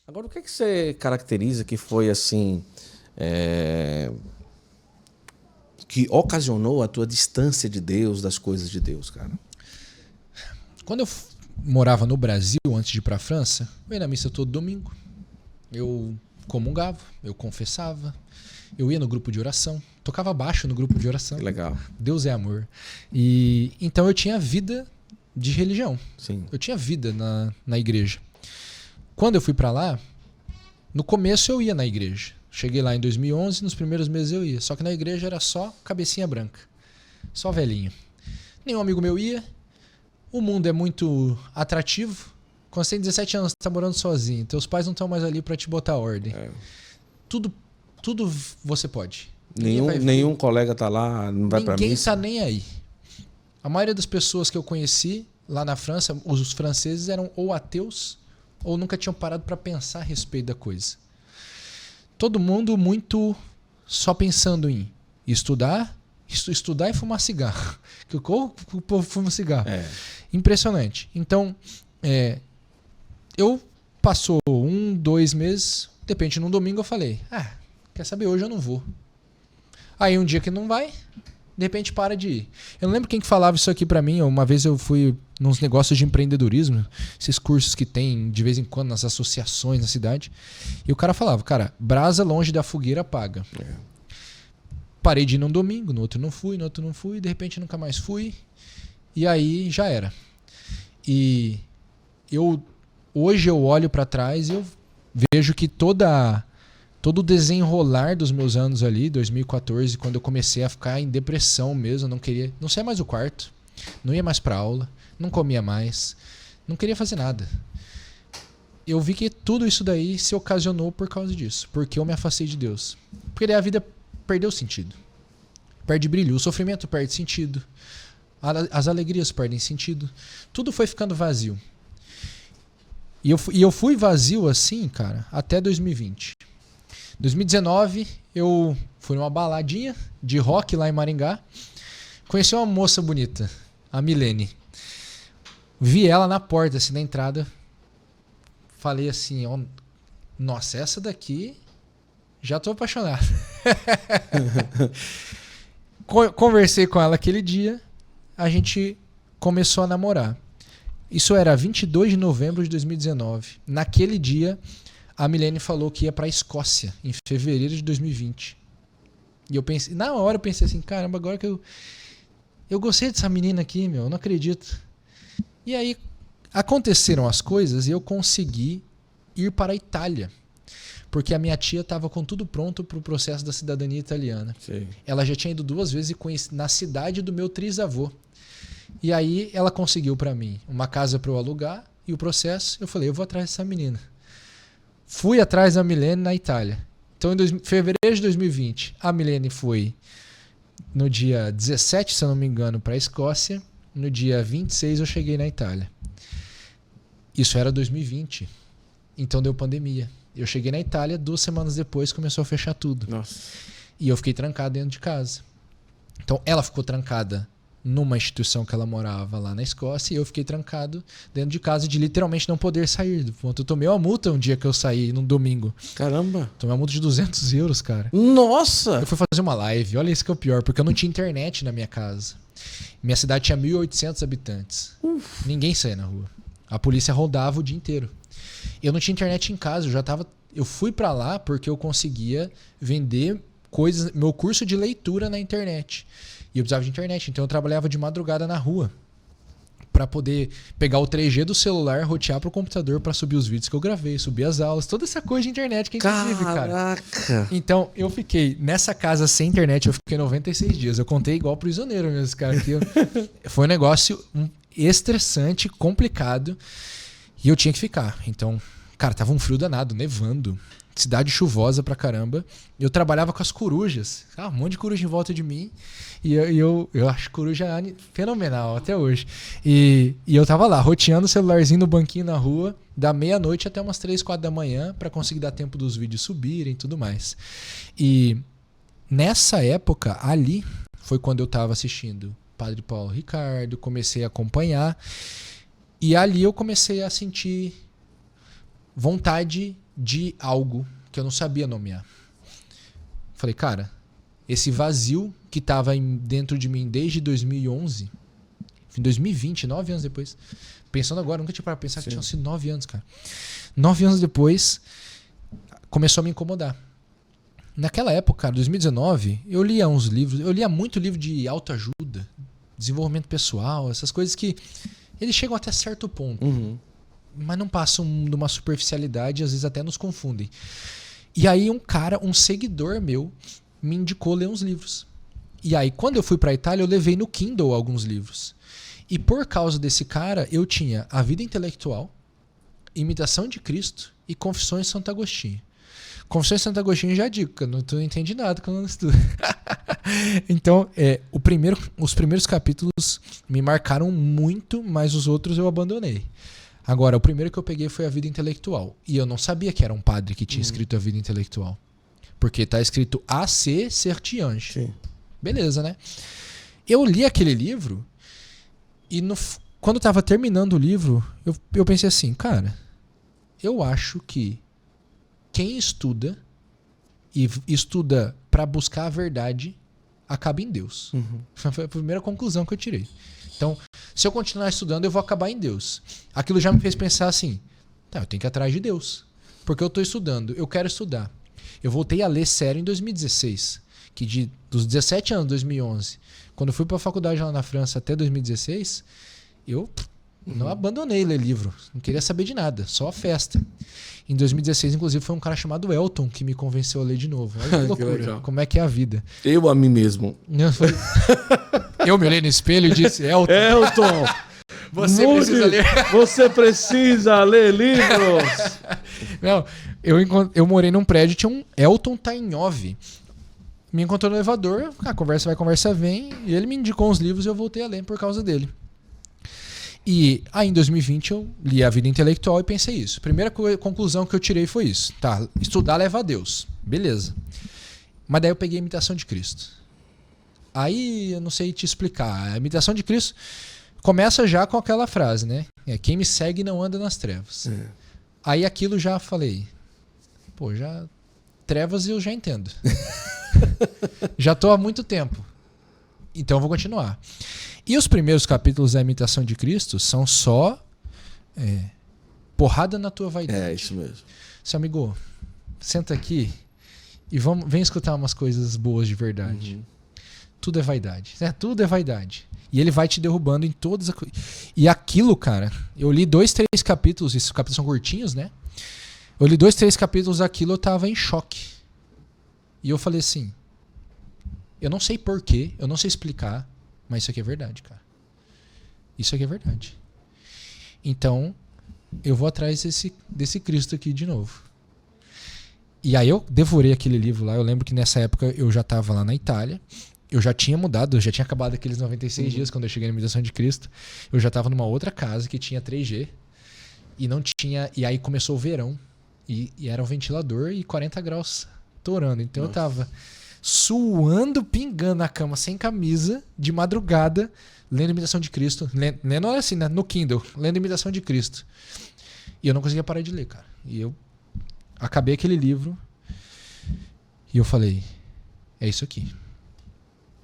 Agora, o que é que você caracteriza que foi assim, que ocasionou a tua distância de Deus, das coisas de Deus, cara? Quando eu morava no Brasil, antes de ir para a França, eu ia na missa todo domingo. Eu comungava, eu confessava, eu ia no grupo de oração, tocava baixo no grupo de oração. Que legal. Deus é amor. E então eu tinha vida de religião. Sim. Eu tinha vida na igreja. Quando eu fui para lá, no começo eu ia na igreja. Cheguei lá em 2011, nos primeiros meses eu ia. Só que na igreja era só cabecinha branca. Só velhinho. Nenhum amigo meu ia. O mundo é muito atrativo. Quando você tem 17 anos, você está morando sozinho. Teus pais não estão mais ali para te botar ordem. Tudo você pode. Nenhum colega tá lá, não vai pra missa. Ninguém tá nem aí. A maioria das pessoas que eu conheci lá na França, os franceses eram ou ateus ou nunca tinham parado para pensar a respeito da coisa. Todo mundo muito só pensando em estudar e fumar cigarro. Que o povo fuma cigarro. Impressionante. Então, eu passou 2 meses, de repente num domingo eu falei, quer saber, hoje eu não vou. Aí um dia que não vai, de repente para de ir. Eu não lembro quem que falava isso aqui pra mim. Uma vez eu fui nos negócios de empreendedorismo, esses cursos que tem de vez em quando nas associações na cidade. E o cara falava, cara, brasa longe da fogueira apaga. Parei de ir num domingo, no outro não fui, de repente nunca mais fui. E aí já era. E hoje eu olho pra trás e eu vejo que todo o desenrolar dos meus anos ali, 2014, quando eu comecei a ficar em depressão mesmo, não saía mais do quarto, não ia mais pra aula, não comia mais, não queria fazer nada. Eu vi que tudo isso daí se ocasionou por causa disso, porque eu me afastei de Deus. Porque daí a vida perdeu sentido, perde brilho, o sofrimento perde sentido, as alegrias perdem sentido, tudo foi ficando vazio. E eu fui vazio assim, cara, até 2020. 2019, eu fui numa baladinha de rock lá em Maringá. Conheci uma moça bonita, a Milene. Vi ela na porta, assim, na entrada. Falei assim, nossa, essa daqui, já tô apaixonado. Conversei com ela aquele dia, a gente começou a namorar. Isso era 22 de novembro de 2019. Naquele dia, a Milene falou que ia pra Escócia, em fevereiro de 2020. E eu pensei, na hora eu pensei assim, caramba, agora que eu gostei dessa menina aqui, meu, eu não acredito. E aí aconteceram as coisas e eu consegui ir para a Itália. Porque a minha tia estava com tudo pronto para o processo da cidadania italiana. Sim. Ela já tinha ido 2 vezes e conheci na cidade do meu trisavô. E aí ela conseguiu para mim uma casa para eu alugar e o processo, eu falei, eu vou atrás dessa menina. Fui atrás da Milene na Itália. Então, em fevereiro de 2020, a Milene foi no dia 17, se eu não me engano, para a Escócia. No dia 26, eu cheguei na Itália. Isso era 2020. Então, deu pandemia. Eu cheguei na Itália, 2 semanas depois, começou a fechar tudo. Nossa. E eu fiquei trancado dentro de casa. Então, ela ficou trancada numa instituição que ela morava lá na Escócia e eu fiquei trancado dentro de casa de literalmente não poder sair. Do ponto, eu tomei uma multa um dia que eu saí, num domingo. Caramba. Tomei uma multa de 200 euros, cara. Nossa! Eu fui fazer uma live, olha isso que é o pior, porque eu não tinha internet na minha casa. Minha cidade tinha 1.800 habitantes. Ninguém saía na rua. A polícia rodava o dia inteiro. Eu não tinha internet em casa, eu fui pra lá porque eu conseguia vender coisas, meu curso de leitura na internet. E eu precisava de internet, então eu trabalhava de madrugada na rua para poder pegar o 3G do celular, rotear pro computador para subir os vídeos que eu gravei, subir as aulas, toda essa coisa de internet que a gente vive, cara. Caraca! Então, eu fiquei nessa casa sem internet, eu fiquei 96 dias. Eu contei igual prisioneiro mesmo, cara. Foi um negócio estressante, complicado, e eu tinha que ficar. Então, cara, tava um frio danado, nevando. Cidade chuvosa pra caramba. Eu trabalhava com as corujas. Um monte de coruja em volta de mim. E eu acho coruja fenomenal até hoje. E eu tava lá, roteando o celularzinho no banquinho na rua, da meia-noite até umas 3, 4 da manhã, pra conseguir dar tempo dos vídeos subirem e tudo mais. E nessa época, ali, foi quando eu tava assistindo Padre Paulo Ricardo, comecei a acompanhar. E ali eu comecei a sentir vontade de algo que eu não sabia nomear. Falei, cara, esse vazio que estava dentro de mim desde 2011, em 2020, 9 anos depois, pensando agora, nunca tinha parado pra pensar que tinham sido 9 anos, cara. 9 anos depois, começou a me incomodar. Naquela época, cara, 2019, eu lia uns livros, eu lia muito livro de autoajuda, desenvolvimento pessoal, essas coisas que eles chegam até certo ponto, mas não passam de uma superficialidade e às vezes até nos confundem. E aí um seguidor meu, me indicou ler uns livros. E aí, quando eu fui pra Itália, eu levei no Kindle alguns livros. E por causa desse cara, eu tinha A Vida Intelectual, Imitação de Cristo e Confissões de Santo Agostinho. Confissões de Santo Agostinho já digo, que eu não entendi nada quando eu não estudo. Então, os primeiros capítulos me marcaram muito, mas os outros eu abandonei. Agora, o primeiro que eu peguei foi A Vida Intelectual. E eu não sabia que era um padre que tinha escrito A Vida Intelectual. Porque tá escrito A.C. Sertiange. Sim. Beleza, né? Eu li aquele livro e quando eu tava terminando o livro, eu pensei assim, cara, eu acho que quem estuda e estuda para buscar a verdade acaba em Deus. Foi a primeira conclusão que eu tirei. Então, se eu continuar estudando, eu vou acabar em Deus. Aquilo já me fez pensar assim, tá, eu tenho que ir atrás de Deus. Porque eu tô estudando, eu quero estudar. Eu voltei a ler sério em 2016, que dos 17 anos, 2011, quando eu fui para a faculdade lá na França até 2016, eu não abandonei ler livro, não queria saber de nada, só a festa. Em 2016, inclusive, foi um cara chamado Elton que me convenceu a ler de novo. Olha que loucura, como é que é a vida. Eu a mim mesmo. Eu me olhei no espelho e disse, Elton, você precisa ler livros. Não, eu morei num prédio, tinha um Elton Tainhove. Me encontrou no elevador, a conversa vai, conversa vem, e ele me indicou uns livros e eu voltei a ler por causa dele. E aí em 2020 eu li A Vida Intelectual e pensei isso. Primeira conclusão que eu tirei foi isso. Tá, estudar leva a Deus. Beleza. Mas daí eu peguei a Imitação de Cristo. Aí eu não sei te explicar. A Imitação de Cristo começa já com aquela frase, né? Quem me segue não anda nas trevas. Aí aquilo já falei, pô, já trevas eu já entendo. Já tô há muito tempo. Então eu vou continuar. E os primeiros capítulos da Imitação de Cristo são só porrada na tua vaidade. É, isso mesmo. Seu amigo, senta aqui e vem escutar umas coisas boas de verdade. Tudo é vaidade. Tudo é vaidade. E ele vai te derrubando em todas as coisas. E aquilo, cara, eu li 2, 3 capítulos, esses capítulos são curtinhos, né? Eu li 2, 3 capítulos daquilo, eu tava em choque. E eu falei assim, eu não sei porquê, eu não sei explicar, mas isso aqui é verdade, cara. Isso aqui é verdade. Então, eu vou atrás desse Cristo aqui de novo. E aí eu devorei aquele livro lá. Eu lembro que nessa época eu já estava lá na Itália. Eu já tinha mudado, eu já tinha acabado aqueles 96 dias quando eu cheguei na Imitação de Cristo. Eu já estava numa outra casa que tinha 3G. E não tinha. E aí começou o verão. E era um ventilador e 40 graus torando. Então eu tava suando, pingando na cama, sem camisa, de madrugada, lendo Imitação de Cristo. Lendo assim, né? No Kindle, lendo Imitação de Cristo. E eu não conseguia parar de ler, cara. E eu acabei aquele livro e eu falei, é isso aqui.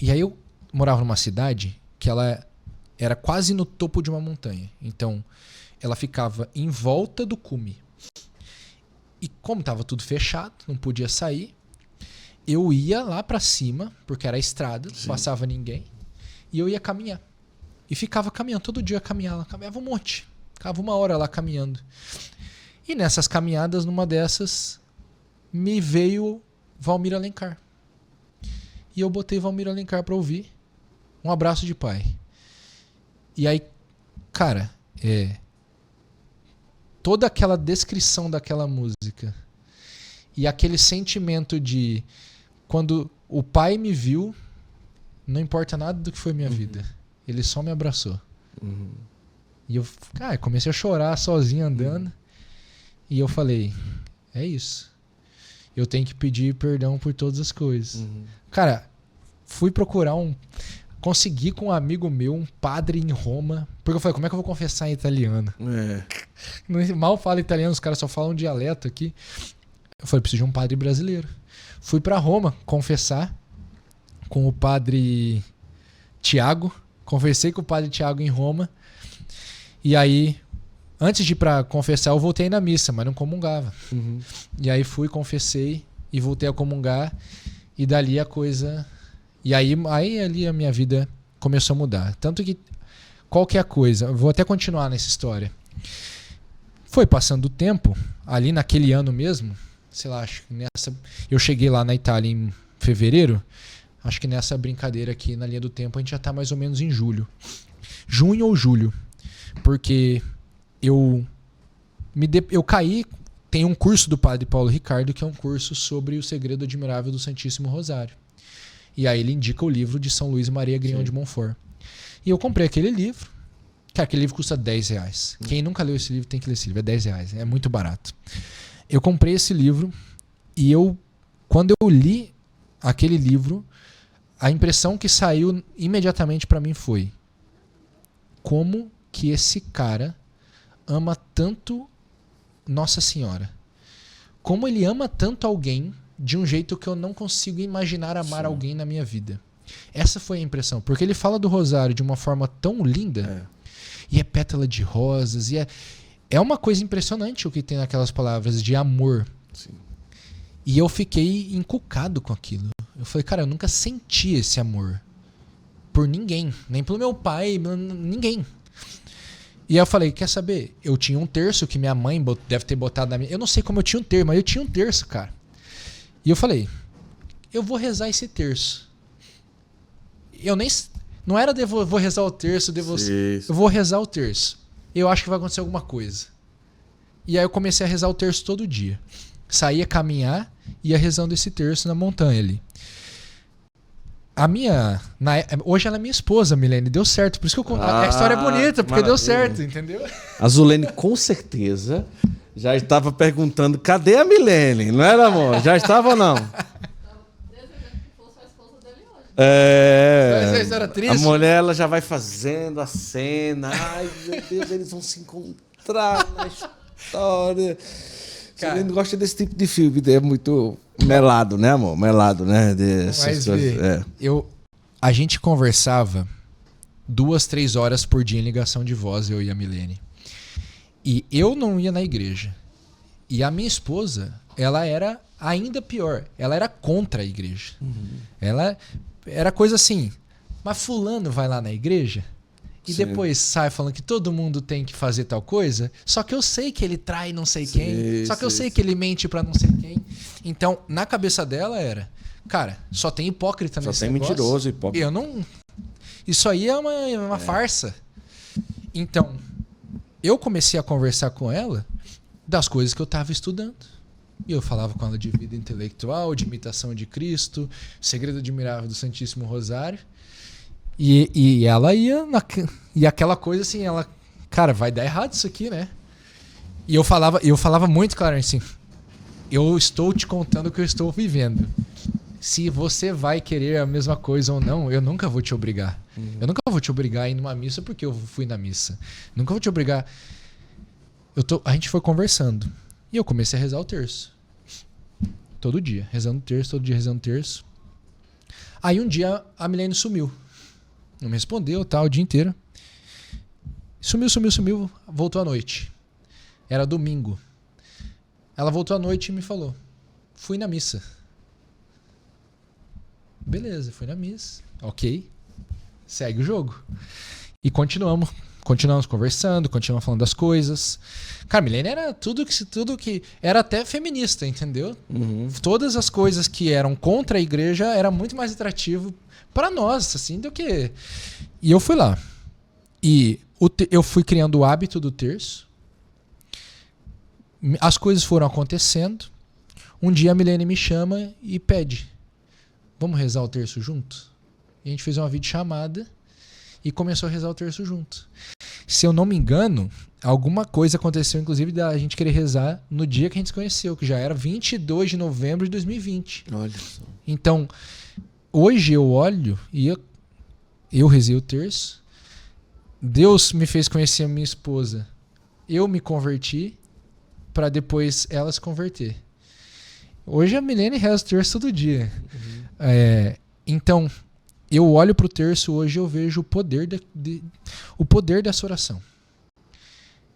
E aí eu morava numa cidade que ela era quase no topo de uma montanha. Então, ela ficava em volta do cume. E como estava tudo fechado, não podia sair, eu ia lá pra cima, porque era a estrada, não passava ninguém, e eu ia caminhar. E ficava caminhando, todo dia caminhava um monte. Ficava 1 hora lá caminhando. E nessas caminhadas, numa dessas, me veio Valmir Alencar. E eu botei Valmir Alencar pra ouvir. Um abraço de pai. E aí, cara, toda aquela descrição daquela música e aquele sentimento de quando o pai me viu, não importa nada do que foi minha vida, ele só me abraçou. E eu comecei a chorar sozinho andando. E eu falei, é isso. Eu tenho que pedir perdão por todas as coisas. Cara, fui procurar consegui com um amigo meu, um padre em Roma, porque eu falei, como é que eu vou confessar em italiano? Mal fala italiano, os caras só falam dialeto aqui. Eu falei, preciso de um padre brasileiro. Fui para Roma confessar com o padre Tiago. Conversei com o padre Tiago em Roma. E aí, antes de ir para confessar, eu voltei na missa, mas não comungava. Uhum. E aí fui, confessei e voltei a comungar. E dali a coisa... E aí ali a minha vida começou a mudar. Tanto que, qualquer coisa... Eu vou até continuar nessa história. Foi passando o tempo, ali naquele ano mesmo, sei lá, acho que nessa... Eu cheguei lá na Itália em fevereiro. Acho que nessa brincadeira aqui na linha do tempo a gente já tá mais ou menos em julho. Junho ou julho. Porque eu caí... Tem um curso do Padre Paulo Ricardo, que é um curso sobre o segredo admirável do Santíssimo Rosário. E aí ele indica o livro de São Luís Maria Grignion de Montfort. E eu comprei aquele livro. Cara, aquele livro custa R$10. Quem nunca leu esse livro tem que ler esse livro. É R$10. É muito barato. Eu comprei esse livro e quando eu li aquele livro, a impressão que saiu imediatamente para mim foi: como que esse cara ama tanto Nossa Senhora? Como ele ama tanto alguém de um jeito que eu não consigo imaginar amar alguém na minha vida. Essa foi a impressão. Porque ele fala do rosário de uma forma tão linda. E é pétala de rosas. E é uma coisa impressionante o que tem naquelas palavras de amor. Sim. E eu fiquei encucado com aquilo. Eu falei, cara, eu nunca senti esse amor por ninguém. Nem pelo meu pai, ninguém. E aí eu falei, quer saber? Eu tinha um terço que minha mãe deve ter botado na minha... Eu não sei como eu tinha um terço, mas eu tinha um terço, cara. E eu falei, eu vou rezar esse terço. Eu nem... Não era vou rezar o terço, eu vou rezar o terço. Eu acho que vai acontecer alguma coisa. E aí eu comecei a rezar o terço todo dia. Saía caminhar e ia rezando esse terço na montanha ali. Hoje ela é minha esposa, Milene. Deu certo. Por isso que a história é bonita, porque deu certo, entendeu? A Zulene, com certeza, já estava perguntando, cadê a Milene? Não era, amor? Já estava ou não? Essa história triste. A mulher ela já vai fazendo a cena. Ai, meu Deus, eles vão se encontrar na história. Cara, Zulene gosta desse tipo de filme, é muito melado, né, amor? Melado, né? Mas a gente conversava 2-3 horas por dia em ligação de voz, eu e a Milene. E eu não ia na igreja. E a minha esposa, ela era ainda pior. Ela era contra a igreja. Ela era coisa assim, mas fulano vai lá na igreja e depois sai falando que todo mundo tem que fazer tal coisa, só que eu sei que ele trai não sei quem, só que eu sei que ele mente pra não sei quem. Então, na cabeça dela era, cara, só tem hipócrita nesse negócio. Só tem mentiroso, hipócrita. Isso aí é uma farsa. Então, eu comecei a conversar com ela das coisas que eu estava estudando. E eu falava com ela de vida intelectual, de imitação de Cristo, segredo admirável do Santíssimo Rosário. E ela ia... E aquela coisa assim, ela... Cara, vai dar errado isso aqui, né? E eu falava muito claro assim, eu estou te contando o que eu estou vivendo. Se você vai querer a mesma coisa ou não, eu nunca vou te obrigar. Eu nunca vou te obrigar a ir numa missa porque eu fui na missa. Nunca vou te obrigar... A gente foi conversando. E eu comecei a rezar o terço. Todo dia, rezando o terço, todo dia rezando o terço. Aí um dia a Milene sumiu. Não me respondeu, tal, o dia inteiro. Sumiu. Voltou à noite. Era domingo. Ela voltou à noite e me falou, fui na missa. Beleza, fui na missa. Ok. Segue o jogo. E continuamos conversando, continuamos falando das coisas. Cara, Milene era tudo que era até feminista, entendeu? Todas as coisas que eram contra a igreja era muito mais atrativo para nós, assim, do que... E eu fui lá. E eu fui criando o hábito do terço. As coisas foram acontecendo. Um dia a Milene me chama e pede, vamos rezar o terço junto? E a gente fez uma videochamada e começou a rezar o terço junto. Se eu não me engano, alguma coisa aconteceu, inclusive, da gente querer rezar no dia que a gente se conheceu, que já era 22 de novembro de 2020. Olha só. Então, hoje eu olho e eu rezei o terço. Deus me fez conhecer a minha esposa. eu me converti para depois ela se converter. Hoje a Milene reza o terço todo dia. Então, eu olho para o terço hoje e eu vejo o poder dessa oração.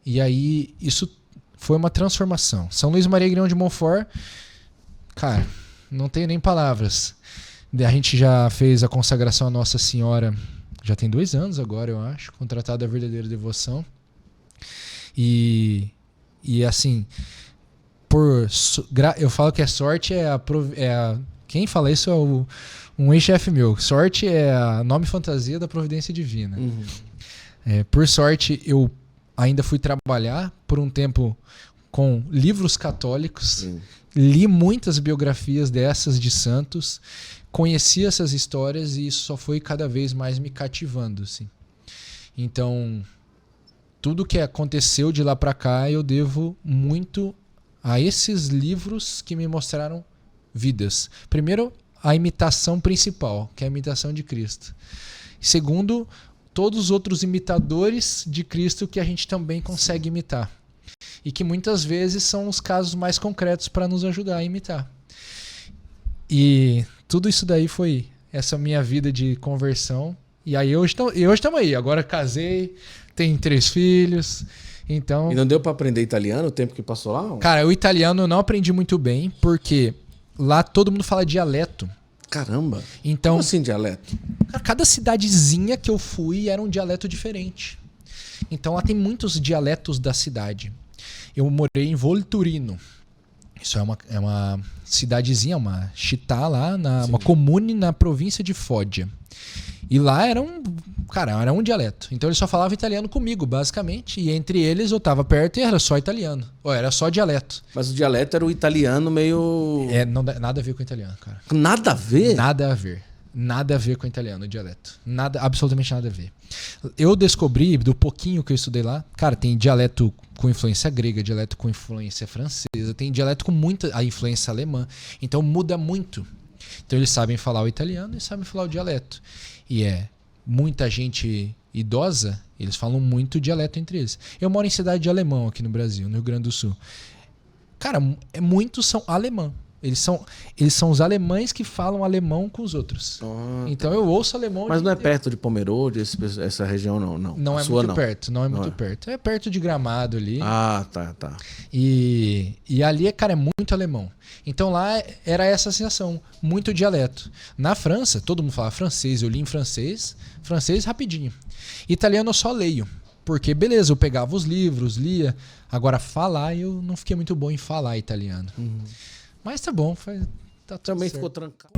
E aí, isso foi uma transformação. São Luís Maria Grão de Montfort, cara, não tenho nem palavras. A gente já fez a consagração à Nossa Senhora, já tem 2 anos agora, eu acho, com o Tratado da Verdadeira Devoção. E assim, eu falo que sorte quem fala isso é um ex-chefe meu. Sorte é a nome fantasia da providência divina. Por sorte, eu ainda fui trabalhar por um tempo com livros católicos, li muitas biografias dessas de santos, conheci essas histórias e isso só foi cada vez mais me cativando, assim. Então, tudo que aconteceu de lá para cá eu devo muito a esses livros que me mostraram vidas. Primeiro, a imitação principal, que é a imitação de Cristo. Segundo, todos os outros imitadores de Cristo que a gente também consegue imitar. E que muitas vezes são os casos mais concretos para nos ajudar a imitar. E tudo isso daí foi essa minha vida de conversão. E aí hoje estamos aí. Agora casei, tenho 3 filhos. Então, e não deu para aprender italiano o tempo que passou lá? Cara, o italiano eu não aprendi muito bem, porque lá todo mundo fala dialeto. Caramba! Então, como assim dialeto? Cada cidadezinha que eu fui era um dialeto diferente. Então lá tem muitos dialetos da cidade. Eu morei em Volturino. Isso é uma cidadezinha, uma città lá, uma comune na província de Foggia. E lá era um dialeto. Então ele só falava italiano comigo, basicamente. E entre eles eu tava perto e era só italiano. Ou era só dialeto. Mas o dialeto era o italiano meio... Nada a ver com o italiano, cara. Nada a ver? Nada a ver. Nada a ver com o italiano, o dialeto. Absolutamente nada a ver. Eu descobri, do pouquinho que eu estudei lá, cara, tem dialeto com influência grega, dialeto com influência francesa, tem dialeto com muita a influência alemã. Então muda muito. Então eles sabem falar o italiano e sabem falar o dialeto. E muita gente idosa, eles falam muito dialeto entre eles. Eu moro em cidade de alemão aqui no Brasil, no Rio Grande do Sul. Cara, muitos são alemão. Eles são os alemães que falam alemão com os outros. Então eu ouço alemão. Mas não é perto de Pomerode, essa região não? Não é muito perto, não é muito perto. É perto de Gramado ali. Ah, tá. E ali, cara, é muito alemão. Então lá era essa sensação, muito dialeto. Na França, todo mundo fala francês, eu li em francês rapidinho. Italiano eu só leio. Porque, beleza, eu pegava os livros, lia. Agora, falar, eu não fiquei muito bom em falar italiano. Mas tá bom, tá tudo também certo. Ficou trancado.